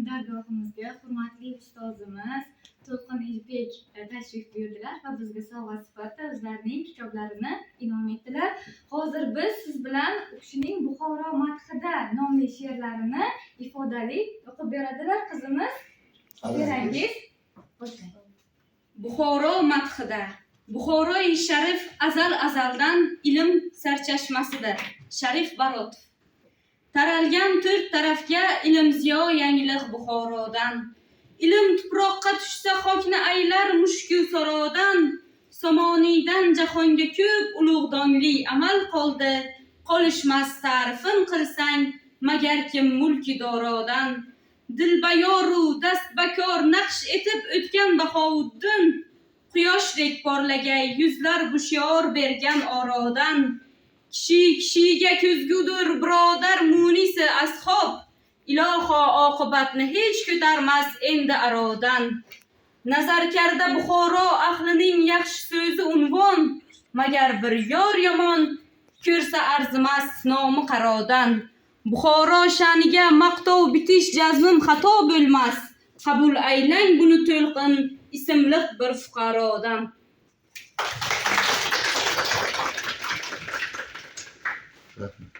dargohimizga hurmatli ustozimiz To'lqin Ejbek tashrif buyurdilar va bizga sovg'a sifatida o'zlarining kitoblarini inom etdilar. Hozir biz siz bilan u kishining Buxoro madhida nomli she'rlarini ifodali o'qib beradilar. Qizimiz, berangiz. Buxoro madhida. Buxoroi sharif azaldan ilm sarchashmasidir. Sharif Barotov. Taralgan to'rt tarafga ilmziyo yangilik Buxorodan. Ilm tuproqqa tushsa xokni aylar mushku sorodan. Somoniydan jahonga ko'p ulug'donli amal qoldi. Qolishmas ta'rifin qilsang magar kim mulki dorodan. Dilbayoru dastbakor naqsh etib o'tgan Bahouddin. Quyoshdek porlagay yuzlar busyor bergan orodan. Kishiga ko'zgudir birodar munisi ashob. Iloho oqibatni hech ko'tarmas endi arodan. Nazarkarda Buxoro ahlining yaxshi so'zi unvon. Magar bir yor yomon ko'rsa arzimas nomi qarodan. Buxoro sha'niga maqtov bitish jazmim xato bo'lmas. Qabul aylang buni To'lqin ismli bir fuqarodan. Rahmat.